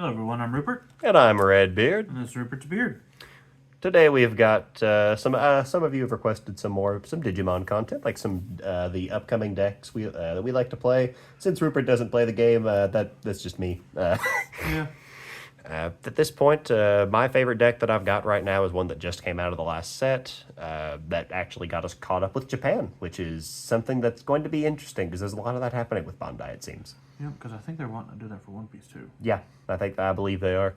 Hello everyone, I'm Rupert, And I'm Redbeard. and this is Rupert's Beard. Today we've got some of you have requested some Digimon content, like some the upcoming decks that we like to play. Since Rupert doesn't play the game, that's just me. Yeah, At this point, my favorite deck that I've got right now is one that just came out of the last set that actually got us caught up with Japan, which is something that's going to be interesting because there's a lot of that happening with Bandai, it seems. yeah, because I think they're wanting to do that for One Piece too. Yeah, I believe they are.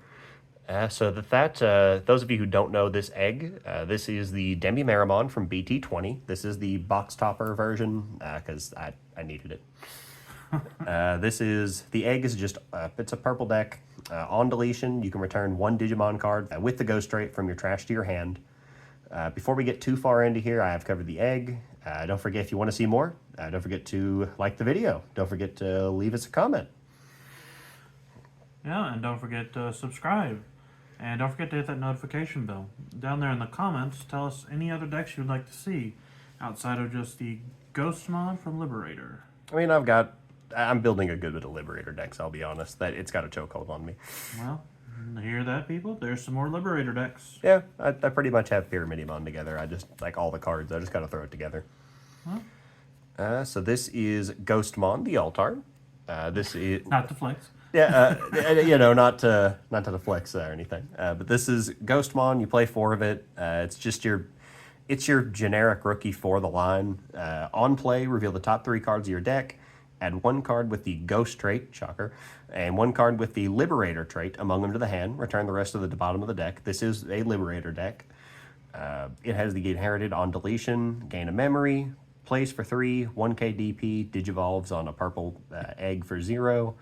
Those of you who don't know this egg, this is the Demi-Meramon from BT20. This is the box topper version because I needed it. The egg is just, it's a purple deck. On deletion, you can return one Digimon card with the Ghost Trait from your trash to your hand. Before we get too far into here, I have covered the egg. Don't forget, if you want to see more, don't forget to like the video. Don't forget to leave us a comment. Yeah, and don't forget to subscribe. And don't forget to hit that notification bell. Down there in the comments, tell us any other decks you'd like to see outside of just the Ghostmon from Liberator. I mean, I'm building a good bit of Liberator decks, I'll be honest. That it's got a chokehold on me. Well, hear that, people? There's some more Liberator decks. Yeah, I pretty much have Pyramidimon together. I just, like all the cards, I just gotta throw it together. So this is Ghostmon, the Altar. This is... Not to flex. Yeah, not to flex or anything. But this is Ghostmon. You play 4 of it. It's your generic rookie for the line. On play, reveal the top 3 cards of your deck. Add 1 card with the Ghost trait, shocker, and 1 card with the Liberator trait among them to the hand. Return the rest to the bottom of the deck. This is a Liberator deck. It has the inherited on deletion, gain a memory, plays for 3, 1k DP, digivolves on a purple egg for 0.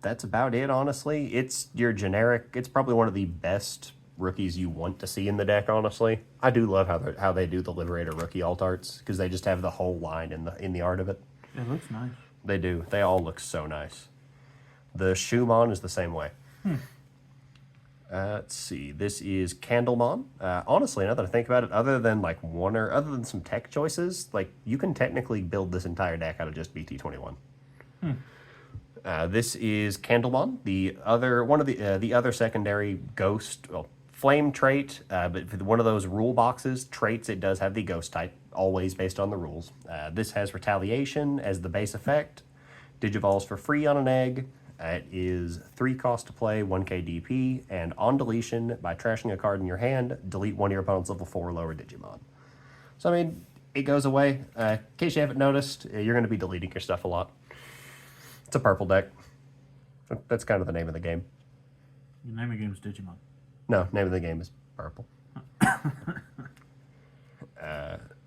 That's about it, honestly. It's your generic. It's probably one of the best rookies you want to see in the deck, honestly. I do love how they do the Liberator rookie alt arts because they just have the whole line in the art of it. It looks nice. They do. They all look so nice. The Shumon is the same way. Let's see. This is Candlemon. Honestly, now that I think about it, other than some tech choices, like you can technically build this entire deck out of just BT21. This is Candlemon, the other secondary ghost, flame trait, but for one of those rule boxes traits, it does have the ghost type, always based on the rules. This has retaliation as the base effect, digivolves for free on an egg. It is 3 cost to play, 1k DP, and on deletion, by trashing a card in your hand, delete one of your opponent's level 4 or lower Digimon. So, I mean, it goes away. In case you haven't noticed, you're going to be deleting your stuff a lot. It's a purple deck. That's kind of the name of the game. The name of the game is Digimon. No, name of the game is purple.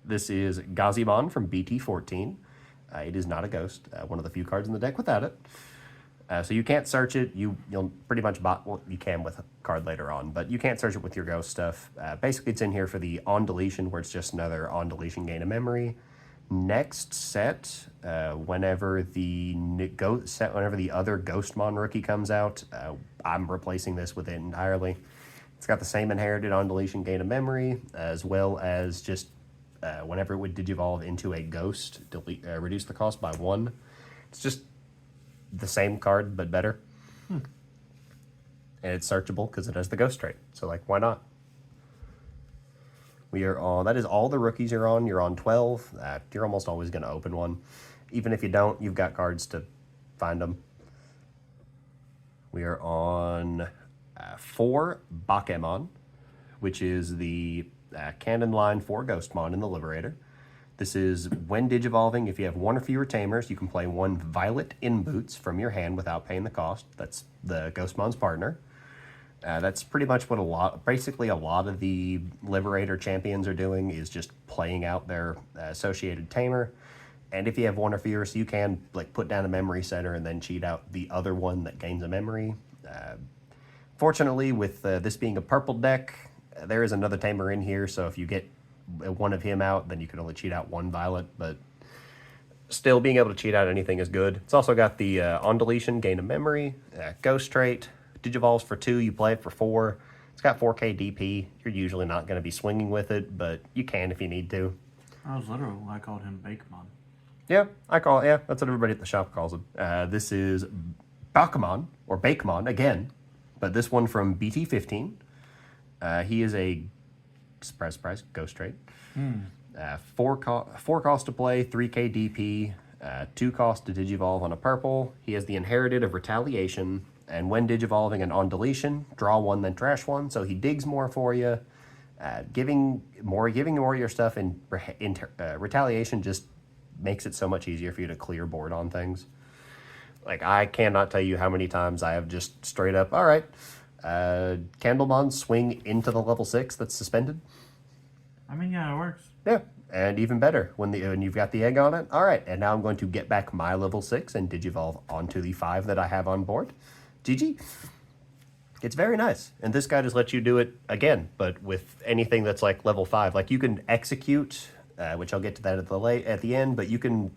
This is Gazimon from BT14. It is not a ghost. One of the few cards in the deck without it. So you can't search it. You'll pretty much you can with a card later on, but you can't search it with your ghost stuff. Basically, it's in here for the on deletion, where it's just another on deletion gain of memory. Next set, whenever the other Ghostmon rookie comes out, I'm replacing this with it entirely. It's got the same inherited on deletion gain of memory, as well as just whenever it would digivolve into a ghost, reduce the cost by 1. It's just the same card but better, and it's searchable because it has the ghost trait. So why not? We are on, that is all the rookies you're on. You're on 12. You're almost always going to open one. Even if you don't, you've got cards to find them. We are on 4 Bakemon, which is the canon line for Ghostmon in the Liberator. This is when digivolving, if you have 1 or fewer tamers, you can play 1 Violet in boots from your hand without paying the cost. That's the Ghostmon's partner. That's pretty much what a lot of the Liberator champions are doing, is just playing out their associated tamer. And if you have 1 or fewer, so you can put down a memory center and then cheat out the other one that gains a memory. Fortunately, with this being a purple deck, there is another tamer in here, so if you get 1 of him out, then you can only cheat out 1 Violet, but still being able to cheat out anything is good. It's also got the on deletion, gain of memory, ghost trait, digivolves for 2, you play it for 4. It's got 4k DP. You're usually not going to be swinging with it, but you can if you need to. I called him Bakemon. Yeah, that's what everybody at the shop calls him. This is Bakumon or Bakemon again, but this one from BT15. He is a, surprise, surprise, Ghost Rate. 4 cost to play, 3k DP, 2 cost to Digivolve on a purple. He has the Inherited of Retaliation, and when Digivolving and on deletion, draw 1 then trash 1, so he digs more for you. Giving more of your stuff in Retaliation just makes it so much easier for you to clear board on things. Like, I cannot tell you how many times I have just straight up, all right, Candlemon swing into the level 6 that's suspended. I mean, yeah, it works. Yeah, and even better, when you've got the egg on it, all right, and now I'm going to get back my level 6 and Digivolve onto the 5 that I have on board. GG. It's very nice, and this guy just lets you do it again, but with anything that's like level 5. Like, you can execute, which I'll get to that at the end, but you can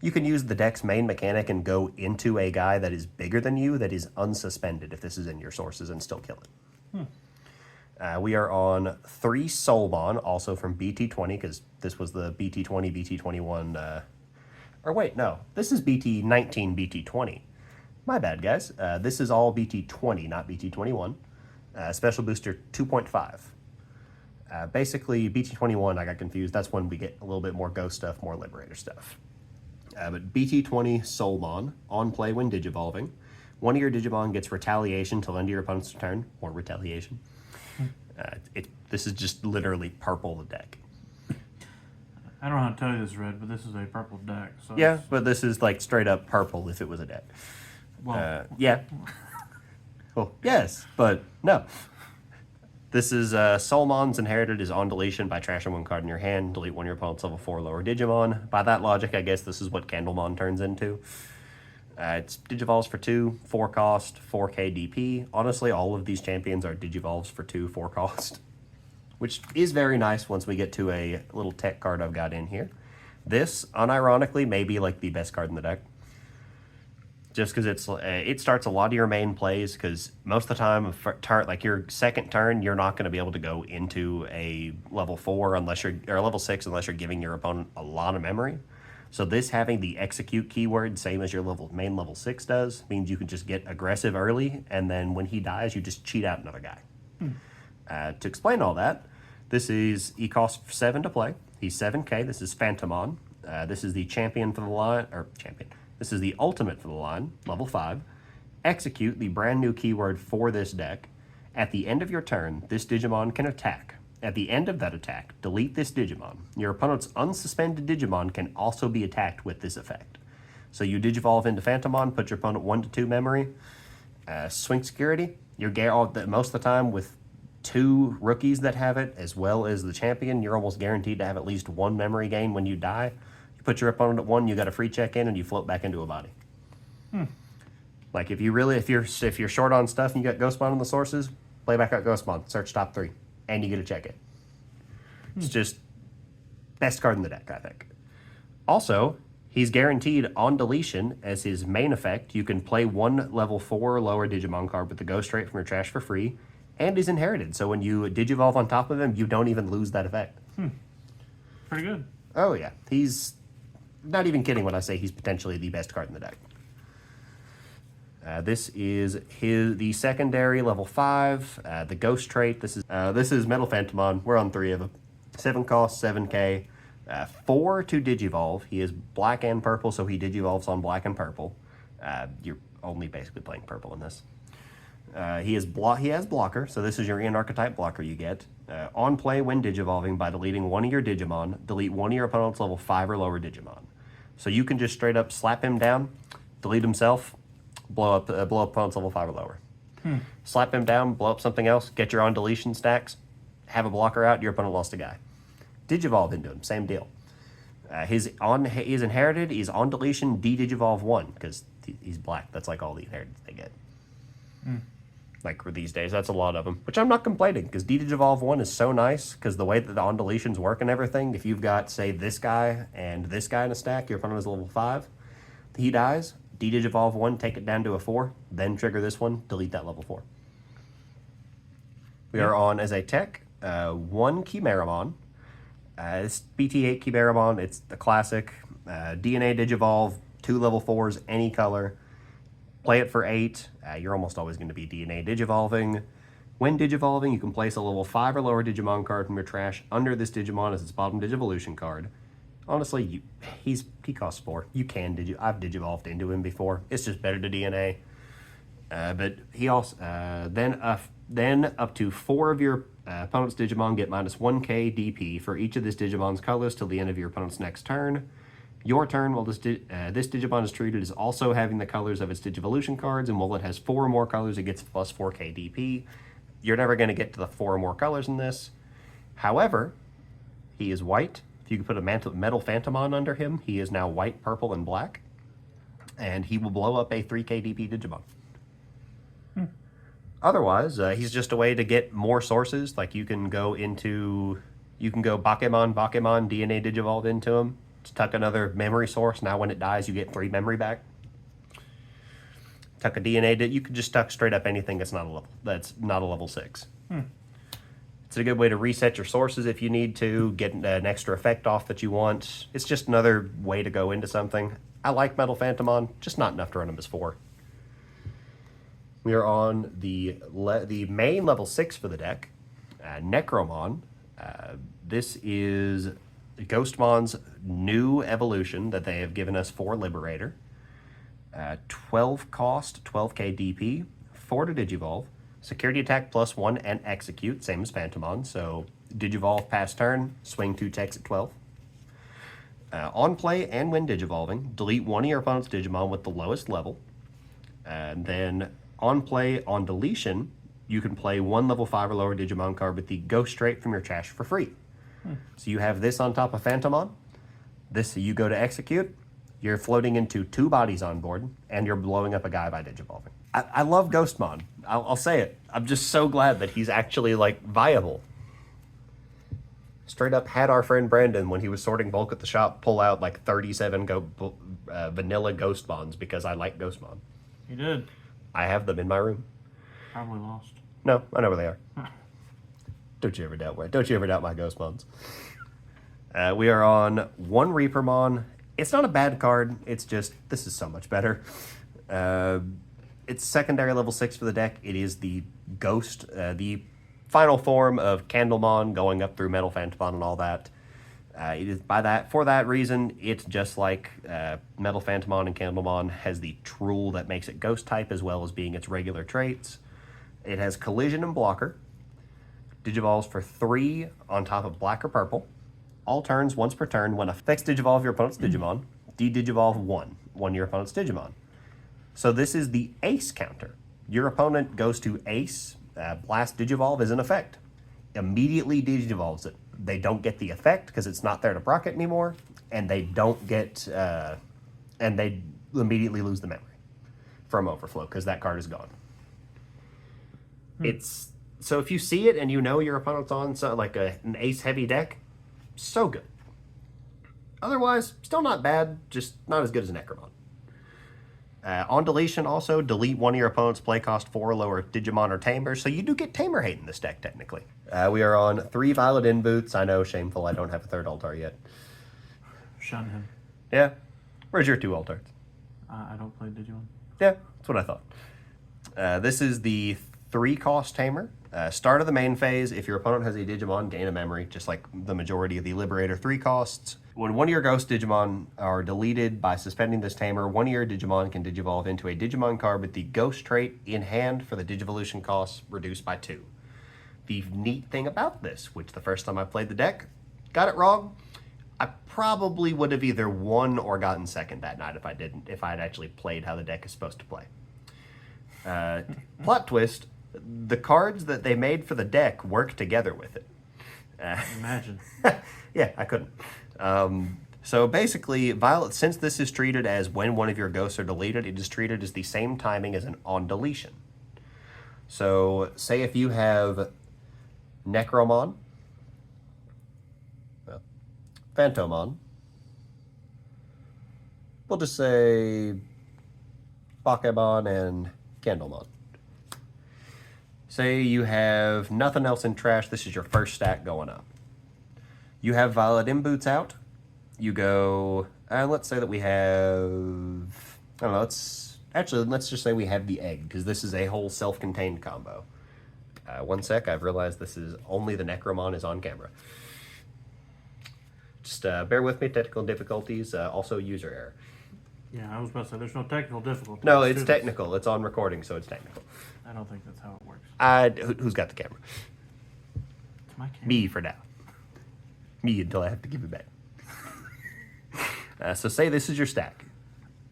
use the deck's main mechanic and go into a guy that is bigger than you that is unsuspended if this is in your sources and still kill it. We are on 3 Soulmon, also from BT20, because this was the BT20, BT21, or wait, no, this is BT19, BT20. My bad, guys. This is all BT20, not BT21. Special booster 2.5. Basically, BT21, I got confused. That's when we get a little bit more Ghost stuff, more Liberator stuff. But BT20 Soulmon, on play when Digivolving. One of your Digimon gets Retaliation till end of your opponent's turn, or Retaliation. This is just literally purple the deck. I don't know how to tell you this, Red, but this is a purple deck. So Yeah, but this is like straight up purple if it was a deck. Well, yeah. Well, yes, but no. This is Soulmon's Inherited is on deletion by trashing 1 card in your hand. Delete 1 of your opponent's level 4 lower Digimon. By that logic, I guess this is what Candlemon turns into. It's Digivolves for 2, 4 cost, 4k DP. Honestly, all of these champions are Digivolves for 2, 4 cost. Which is very nice once we get to a little tech card I've got in here. This, unironically, may be like the best card in the deck. Just because it starts a lot of your main plays, because most of the time, like your second turn, you're not going to be able to go into a level 4 unless you're, or level 6 unless you're giving your opponent a lot of memory. So this having the execute keyword, same as your main level 6 does, means you can just get aggressive early, and then when he dies, you just cheat out another guy. To explain all that, this is, he costs 7 to play. He's 7k. This is Phantomon. This is the champion for the line, or champion. This is the ultimate for the line, level 5. Execute the brand new keyword for this deck. At the end of your turn, this Digimon can attack. At the end of that attack, delete this Digimon. Your opponent's unsuspended Digimon can also be attacked with this effect. So you Digivolve into Phantomon, put your opponent 1 to 2 memory. Swing Security, you're most of the time with 2 rookies that have it, as well as the champion, you're almost guaranteed to have at least 1 memory gain when you die. You put your opponent at 1, you got a free check in, and you float back into a body. Like, if you're short on stuff and you got Ghostmon on the sources, play back out Ghostmon, search top 3, and you get a check in. It's just best card in the deck, I think. Also, he's guaranteed on deletion as his main effect. You can play 1 level 4 or lower Digimon card with the Ghost Rate from your trash for free, and he's inherited. So when you Digivolve on top of him, you don't even lose that effect. pretty good. Oh yeah, he's not even kidding when I say he's potentially the best card in the deck. This is the secondary level 5, the Ghost Trait. This is Metal Phantomon. We're on 3 of them. 7 cost, 7k, 4 to Digivolve. He is black and purple, so he Digivolves on black and purple. You're only basically playing purple in this. He has blocker, so this is your Ian archetype blocker you get. On play when Digivolving by deleting 1 of your Digimon, delete 1 of your opponent's level 5 or lower Digimon. So you can just straight up slap him down, delete himself, blow up opponent's level 5 or lower. Slap him down, blow up something else, get your on deletion stacks, have a blocker out, your opponent lost a guy. Digivolve into him, same deal. He's inherited, he's on deletion, de-Digivolve 1, because he's black. That's like all the inheritance they get. Like for these days, that's a lot of them, which I'm not complaining, because de-Digivolve 1 is so nice, because the way that the on deletions work and everything, if you've got, say, this guy and this guy in a stack, your opponent is level 5, he dies, de-Digivolve 1, take it down to a 4, then trigger this one, delete that level 4. We are on as a tech, 1 Chimeramon. It's BT8 Chimeramon, it's the classic. DNA Digivolve, 2 level 4s, any color. Play it for 8. You're almost always going to be DNA Digivolving. When Digivolving, you can place a level 5 or lower Digimon card from your trash under this Digimon as its bottom Digivolution card. Honestly, he costs 4. You can I've Digivolved into him before. It's just better to DNA. But he also then up to 4 of your opponent's Digimon get minus 1k DP for each of this Digimon's colors till the end of your opponent's next turn. Your turn, while this Digimon is treated as also having the colors of its Digivolution cards, and while it has 4 or more colors, it gets plus 4k DP. You're never going to get to the 4 or more colors in this. However, he is white. If you could put a Metal Phantomon under him, he is now white, purple, and black. And he will blow up a 3k DP Digimon. Otherwise, he's just a way to get more sources. Like you can go Bakemon, DNA Digivolve into him. Tuck another memory source. Now when it dies, you get 3 memory back. Tuck a DNA. You could just tuck straight up anything that's not a level 6. It's a good way to reset your sources if you need to, get an extra effect off that you want. It's just another way to go into something. I like Metal Phantomon, just not enough to run him as 4. We are on the main level 6 for the deck, Necromon. This is Ghostmon's new evolution that they have given us for Liberator. 12 cost, 12k DP, 4 to Digivolve, security attack +1 and execute, same as Phantomon, so Digivolve pass turn, swing 2 techs at 12. On play and when Digivolving, delete one of your opponent's Digimon with the lowest level. And then on play, on deletion, you can play 1 level 5 or lower Digimon card with the Go Straight from your trash for free. So you have this on top of Phantomon. This, you go to execute, you're floating into 2 bodies on board, and you're blowing up a guy by Digivolving. I love Ghostmon. I'll say it. I'm just so glad that he's actually, viable. Straight up had our friend Brandon, when he was sorting bulk at the shop, pull out, 37 vanilla Ghostmons because I like Ghostmon. He did. I have them in my room. Probably lost. No, I know where they are. Don't you ever doubt my Ghostmons. We are on 1 Reapermon. It's not a bad card. It's just, this is so much better. It's secondary level 6 for the deck. It is the Ghost, the final form of Candlemon going up through Metal Phantomon and all that. It is for that reason, it's just like Metal Phantomon and Candlemon has the Truel that makes it Ghost type as well as being its regular traits. It has Collision and Blocker. Digivolves for 3 on top of black or purple. All turns, once per turn, when affects Digivolve your opponent's Digimon, de-Digivolve 1 of your opponent's Digimon. So this is the Ace counter. Your opponent goes to Ace, Blast Digivolve is an effect. Immediately Digivolves it. They don't get the effect because it's not there to proc it anymore, and they don't get, and they immediately lose the memory from Overflow because that card is gone. So if you see it and you know your opponent's on an Ace heavy deck, so good. Otherwise, still not bad, just not as good as Necromon. On deletion, also, delete one of your opponent's play cost 4 or lower Digimon or Tamers, so you do get Tamer hate in this deck, technically. We are on 3 Violet In Boots. I know, shameful, I don't have a 3rd Altar yet. Shun him. Yeah? Where's your 2 Altars? I don't play Digimon. Yeah, that's what I thought. This is the 3-cost Tamer. Start of the main phase, if your opponent has a Digimon, gain a memory, just like the majority of the Liberator 3 costs. When one of your Ghost Digimon are deleted by suspending this Tamer, one of your Digimon can Digivolve into a Digimon card with the Ghost trait in hand for the Digivolution costs reduced by 2. The neat thing about this, which the first time I played the deck, got it wrong, I probably would have either won or gotten second that night if I had actually played how the deck is supposed to play. Plot twist, the cards that they made for the deck work together with it. Imagine. Yeah, I couldn't. So basically, Violet, since this is treated as when one of your ghosts are deleted, it is treated as the same timing as an on deletion. So say if you have Necromon, Phantomon, we'll just say Bakemon and Candlemon. Say you have nothing else in trash, this is your first stack going up. You have Violet In Boots out. You go, let's say that we have, I don't know, let's Actually, let's just say we have the egg, because this is a whole self-contained combo. One sec, I've realized this is only the Necromon is on camera. Just bear with me, technical difficulties, also user error. Yeah, I was about to say, there's no technical difficulty. No, it's technical. It's on recording, so it's technical. I don't think that's how it works. Who's got the camera? It's my camera. Me for now. Me until I have to give it back. So say this is your stack.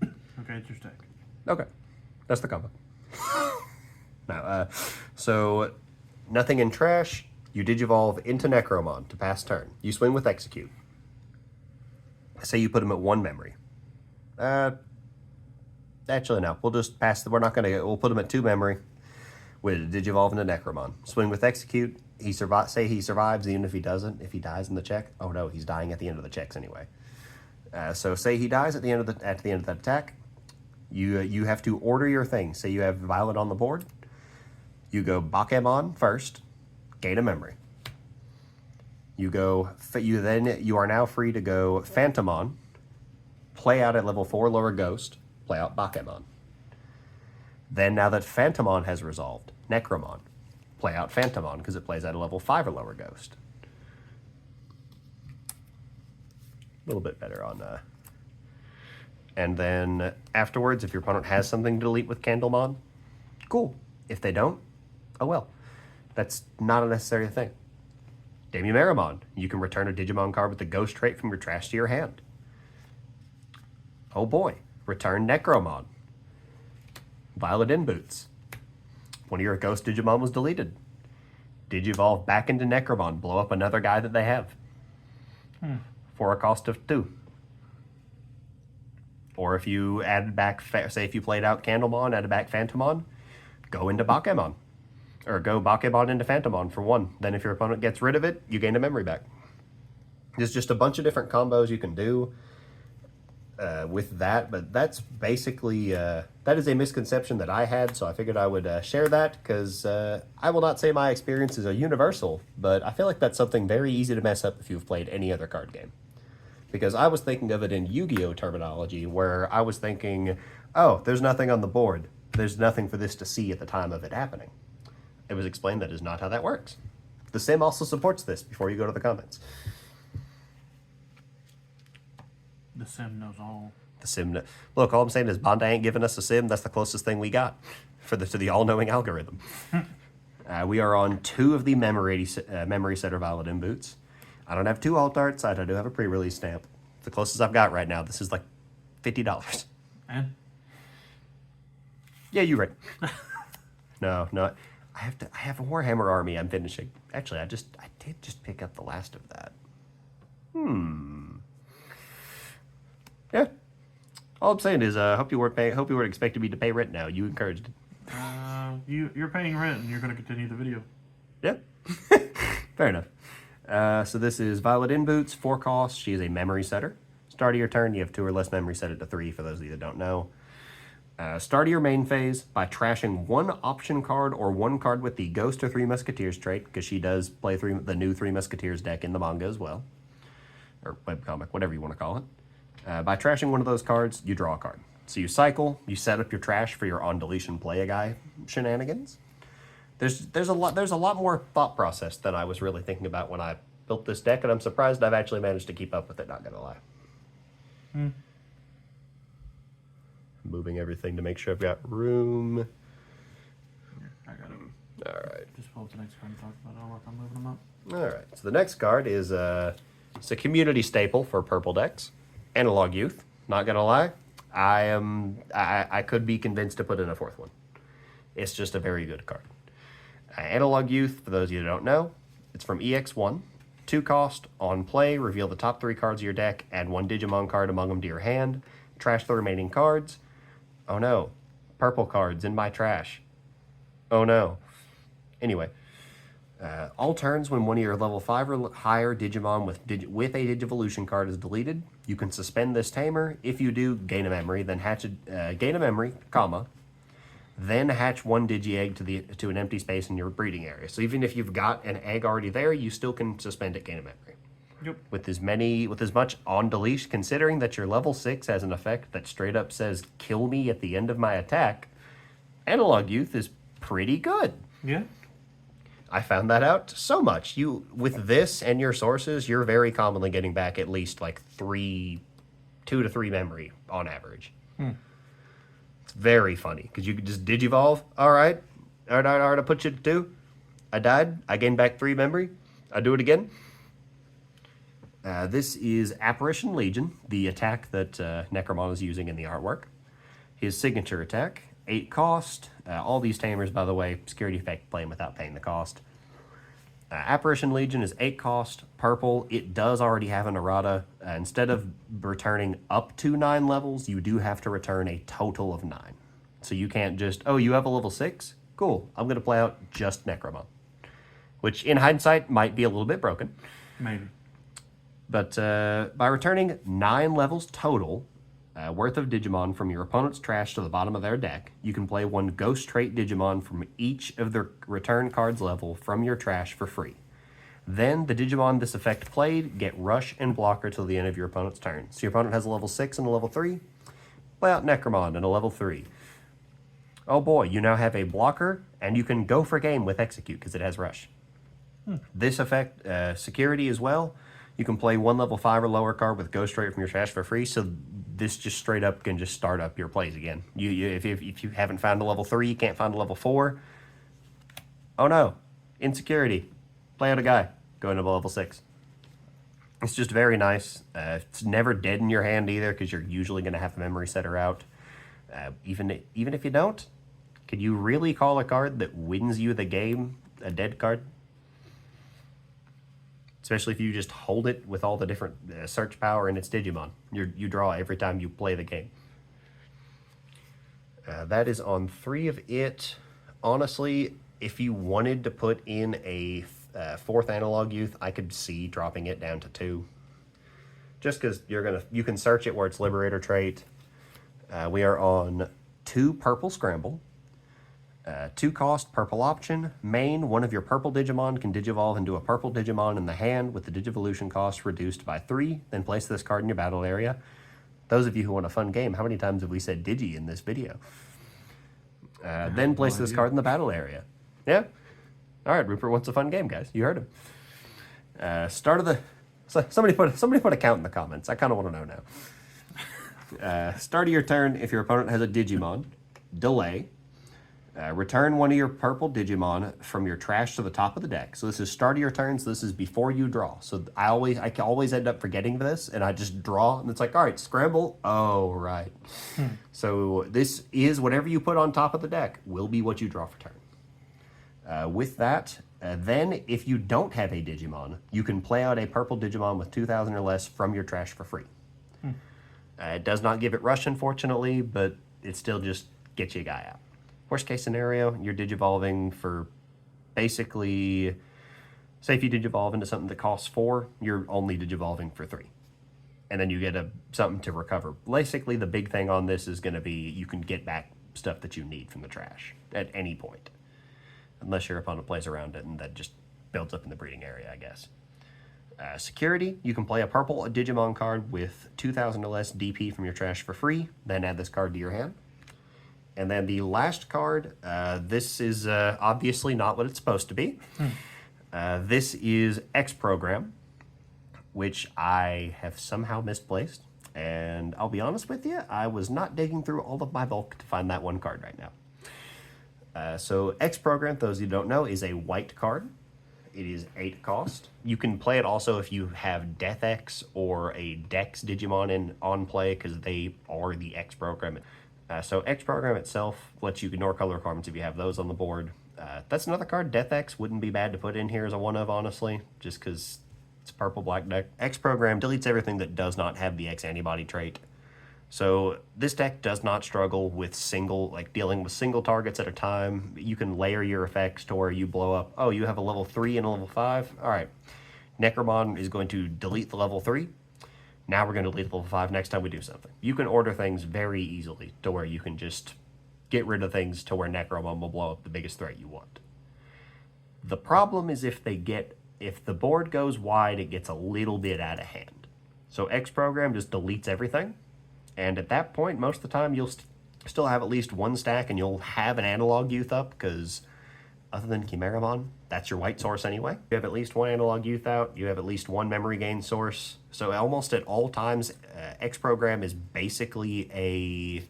Okay, it's your stack. Okay, that's the combo. Now, so nothing in trash. You Digivolve into Necromon to pass turn. You swing with Execute. Say you put him at 1 memory. Actually, no. We'll just pass. We'll put him at 2 memory. With Digivolve into Necromon. Swing with Execute. Say he survives, even if he doesn't. If he dies in the check. Oh no, he's dying at the end of the checks anyway. So say he dies at the end of that attack. You have to order your things. Say you have Violet on the board. You go Bakemon first. Gain a memory. You are now free to go Phantomon. Play out at level 4 lower Ghost. Play out Bakemon. Then, now that Phantomon has resolved, Necromon. Play out Phantomon, because it plays at a level 5 or lower Ghost. A little bit better on... And then, afterwards, if your opponent has something to delete with Candlemon, cool. If they don't, oh well. That's not a necessary thing. Demimeramon. You can return a Digimon card with the Ghost trait from your trash to your hand. Oh boy. Return Necromon. Violet in Boots. One of your Ghost Digimon was deleted. Digivolve back into Necromon. Blow up another guy that they have. For a cost of 2. Or if you added back, say if you played out Candlemon, added back Phantomon, go into Bakemon. Or go Bakemon into Phantomon for 1. Then if your opponent gets rid of it, you gain a memory back. There's just a bunch of different combos you can do with that, but that's basically, that is a misconception that I had, so I figured I would share that, because I will not say my experience is a universal, but I feel like that's something very easy to mess up if you've played any other card game. Because I was thinking of it in Yu-Gi-Oh! Terminology, where I was thinking, oh, there's nothing on the board. There's nothing for this to see at the time of it happening. It was explained that is not how that works. The sim also supports this before you go to the comments. The sim knows all. The sim. Look, all I'm saying is Bandai ain't giving us a sim. That's the closest thing we got to the all-knowing algorithm. We are on 2 of the memory setter Violet in Boots. I don't have 2 alt arts. I do have a pre-release stamp. The closest I've got right now. This is like $50. And? Yeah, you're right. No. I have a Warhammer army I'm finishing. Actually, I did just pick up the last of that. Yeah. All I'm saying is, hope you weren't expecting me to pay rent now. You encouraged it. You're paying rent and you're going to continue the video. Yeah. Fair enough. So this is Violet in Boots, 4 costs. She is a memory setter. Start of your turn, you have 2 or less memory set it to 3, for those of you that don't know. Start of your main phase by trashing 1 option card or 1 card with the Ghost or 3 Musketeers trait, because she does play the new 3 Musketeers deck in the manga as well. Or webcomic, whatever you want to call it. By trashing 1 of those cards, you draw a card. So you cycle, you set up your trash for your on deletion play a guy shenanigans. There's a lot more thought process than I was really thinking about when I built this deck, and I'm surprised I've actually managed to keep up with it, not gonna lie. Moving everything to make sure I've got room. I got it. Alright. Just pull up the next card and talk about it. I'll work on moving them up. Alright, so the next card is it's a community staple for purple decks. Analog Youth. Not gonna lie, I could be convinced to put in a 4th one. It's just a very good card. Analog Youth, for those of you who don't know, it's from EX1. 2 cost, on play, reveal the top 3 cards of your deck, add 1 Digimon card among them to your hand, trash the remaining cards. Oh no, purple cards in my trash. Oh no. Anyway, all turns when one of your level 5 or higher Digimon with a Digivolution card is deleted, you can suspend this tamer. If you do, gain a memory, then gain a memory, comma, then hatch 1 Digi-Egg to an empty space in your breeding area. So even if you've got an egg already there, you still can suspend it, gain a memory. Yep. With as much on deletion, considering that your level 6 has an effect that straight up says kill me at the end of my attack, Analog Youth is pretty good. Yeah. I found that out so much. You with this and your sources, you're very commonly getting back at least like 2 to 3 memory on average. It's very funny because you could just digivolve. All right, I put you to 2. I died. I gained back 3 memory. I do it again. This is Apparition Legion, the attack that Necromon is using in the artwork. His signature attack, 8 cost. All these tamers, by the way, security effect play them without paying the cost. Apparition Legion is 8 cost, purple. It does already have an errata. Instead of returning up to 9 levels, you do have to return a total of 9. So you can't just, oh, you have a level 6? Cool, I'm going to play out just Necromon. Which, in hindsight, might be a little bit broken. Maybe. But by returning 9 levels total worth of Digimon from your opponent's trash to the bottom of their deck, you can play 1 Ghost Trait Digimon from each of their return cards level from your trash for free. Then the Digimon this effect played get Rush and Blocker till the end of your opponent's turn. So your opponent has a level 6 and a level 3. Play out Necromon and a level 3. Oh boy, you now have a blocker, and you can go for game with Execute because it has Rush. This effect, security as well. You can play 1 level 5 or lower card with Ghost Trait from your trash for free, so this just straight up can just start up your plays again. If you haven't found a level 3, you can't find a level 4. Oh no, insecurity. Play out a guy, go into level 6. It's just very nice. It's never dead in your hand either, because you're usually going to have a memory setter out. Even if you don't, can you really call a card that wins you the game a dead card? Especially if you just hold it with all the different search power in its Digimon. You draw every time you play the game. That is on 3 of it. Honestly, if you wanted to put in a 4th Analog Youth, I could see dropping it down to 2. Just because you can search it where it's Liberator trait. We are on 2 Purple Scramble. 2 cost, purple option. Main, one of your purple Digimon can Digivolve into a purple Digimon in the hand with the Digivolution cost reduced by 3. Then place this card in your battle area. Those of you who want a fun game, how many times have we said Digi in this video? Then place this card in the battle area. Yeah? Alright, Rupert wants a fun game, guys. You heard him. Start of the... Somebody put a count in the comments. I kind of want to know now. Start of your turn, if your opponent has a Digimon, delay. Return 1 of your purple Digimon from your trash to the top of the deck. So this is start of your turn, so this is before you draw. So I always end up forgetting this, and I just draw, and it's like, all right, scramble. Oh, right. So this is whatever you put on top of the deck will be what you draw for turn. With that, then if you don't have a Digimon, you can play out a purple Digimon with 2,000 or less from your trash for free. It does not give it Rush, unfortunately, but it still just gets you a guy out. Worst case scenario, you're Digivolving for basically, say if you Digivolve into something that costs 4, you're only Digivolving for 3. And then you get something to recover. Basically, the big thing on this is going to be you can get back stuff that you need from the trash at any point. Unless your opponent plays around it and that just builds up in the breeding area, I guess. Security, you can play a purple Digimon card with 2,000 or less DP from your trash for free, then add this card to your hand. And then the last card, this is obviously not what it's supposed to be. This is X Program, which I have somehow misplaced. And I'll be honest with you, I was not digging through all of my bulk to find that one card right now. So X Program, those of you who don't know, is a white card. It is 8 cost. You can play it also if you have Death X or a Dex Digimon on play, because they are the X Program. So X Program itself lets you ignore color requirements if you have those on the board. That's another card. Death X wouldn't be bad to put in here as a one of, honestly, just because it's a purple-black deck. X Program deletes everything that does not have the X antibody trait. So this deck does not struggle with dealing with single targets at a time. You can layer your effects to where you blow up, oh, you have a level 3 and a level 5? All right. Necromon is going to delete the level 3. Now we're going to delete level 5 next time we do something. You can order things very easily to where you can just get rid of things to where Necromon will blow up the biggest threat you want. The problem is if they get if the board goes wide, it gets a little bit out of hand. So X program just deletes everything. And at that point, most of the time, you'll still have at least one stack, and you'll have an analog youth up, because other than Chimeramon, that's your white source anyway. You have at least one analog youth out. You have at least one memory gain source. So almost at all times, X program is basically a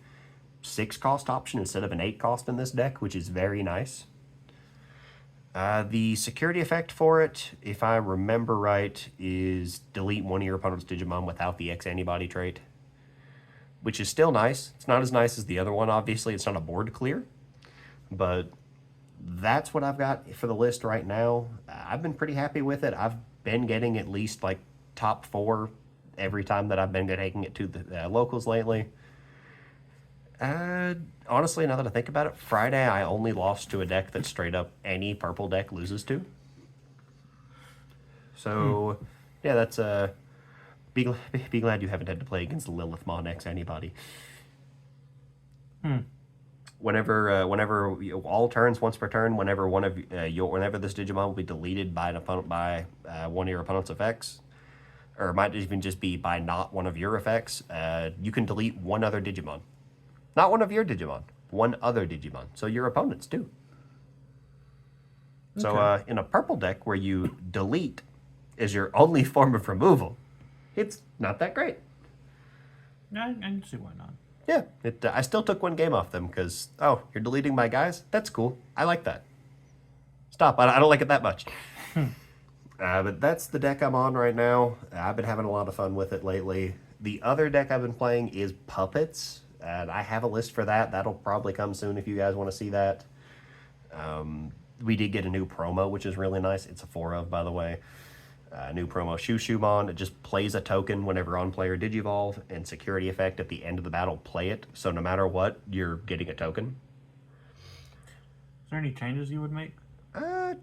6 cost option instead of an 8 cost in this deck, which is very nice. The security effect for it, if I remember right, is delete one of your opponent's Digimon without the X antibody trait, which is still nice. It's not as nice as the other one, obviously. It's not a board clear, but that's what I've got for the list right now. I've been pretty happy with it. I've been getting at least like top 4 every time that I've been taking it to the locals lately. Honestly, now that I think about it, Friday I only lost to a deck that straight up any purple deck loses to. So, yeah, that's be glad you haven't had to play against Lilithmon X anybody. Whenever all turns once per turn, whenever whenever this Digimon will be deleted by an opponent by one of your opponent's effects, or it might even just be by not one of your effects, you can delete one other Digimon. Not one of your Digimon, one other Digimon. So your opponents too. Okay. So in a purple deck where you delete is your only form of removal, it's not that great. Yeah, I can see why not. Yeah, I still took one game off them because, oh, you're deleting my guys? That's cool. I like that. Stop. I don't like it that much. But that's the deck I'm on right now. I've been having a lot of fun with it lately. The other deck I've been playing is Puppets. And I have a list for that. That'll probably come soon if you guys want to see that. We did get a new promo, which is really nice. It's a 4 of, by the way. New promo, Shushumon. It just plays a token whenever on player Digivolve, and security effect at the end of the battle, play it. So no matter what, you're getting a token. Is there any changes you would make?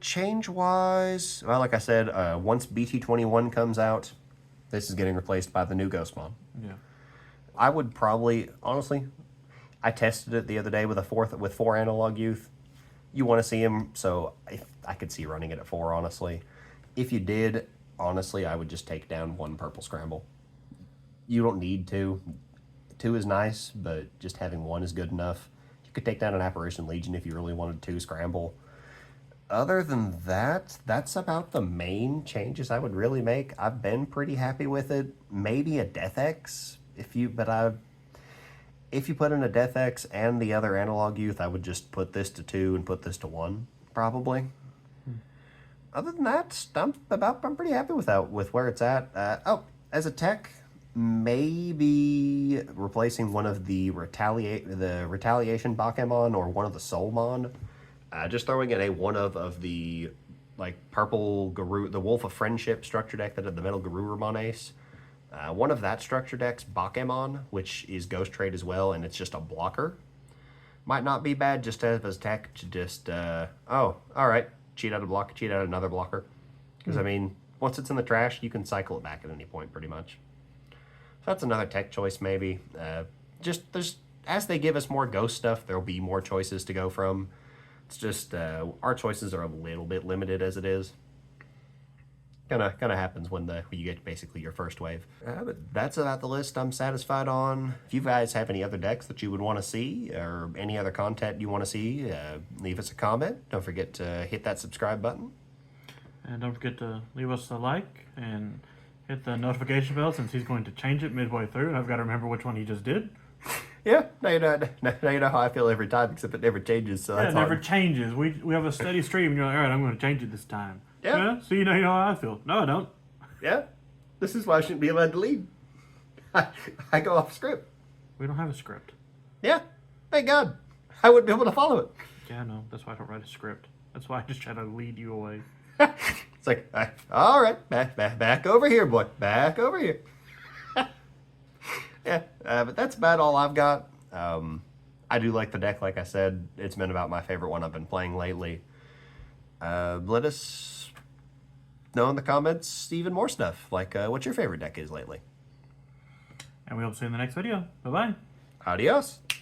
Change-wise, well, like I said, once BT21 comes out, this is getting replaced by the new Ghostmon. Yeah. I would probably, honestly, I tested it the other day with 4 analog youth. You want to see him, so I could see running it at 4, honestly. If you did, honestly, I would just take down 1 purple scramble. You don't need 2. 2 is nice, but just having 1 is good enough. You could take down an Apparition Legion if you really wanted 2 scramble. Other than that, that's about the main changes I would really make. I've been pretty happy with it. Maybe a Death X. If you put in a Death X and the other analog youth, I would just put this to 2 and put this to 1, probably. Other than that, I'm pretty happy with where it's at. As a tech, maybe replacing one of the retaliation Bakemon or one of the Soulmon. Just throwing in one of the purple Garu, the Wolf of Friendship structure deck that had the Metal Garurumon Ace. One of that structure deck's Bakemon, which is Ghost Trade as well, and it's just a blocker. Might not be bad just as tech to just, alright, cheat out a blocker, cheat out another blocker. Because, I mean, once it's in the trash, you can cycle it back at any point, pretty much. So that's another tech choice, maybe. As they give us more Ghost stuff, there'll be more choices to go from. It's just, our choices are a little bit limited as it is. Kind of happens when you get basically your first wave. But that's about the list I'm satisfied on. If you guys have any other decks that you would want to see, or any other content you want to see, leave us a comment. Don't forget to hit that subscribe button. And don't forget to leave us a like and hit the notification bell, since he's going to change it midway through, and I've got to remember which one he just did. Yeah, now you know how I feel every time, except it never changes. So that's it never changes. We have a steady stream, and you're like, all right, I'm going to change it this time. Yeah. So you know how I feel. No, I don't. Yeah. This is why I shouldn't be allowed to lead. I go off script. We don't have a script. Yeah. Thank God. I wouldn't be able to follow it. Yeah, no. That's why I don't write a script. That's why I just try to lead you away. It's like, all right, back over here, boy. Back over here. Yeah, but that's about all I've got. I do like the deck, like I said. It's been about my favorite one I've been playing lately. Let us know in the comments even more stuff, like what your favorite deck is lately. And we hope to see you in the next video. Bye-bye. Adios.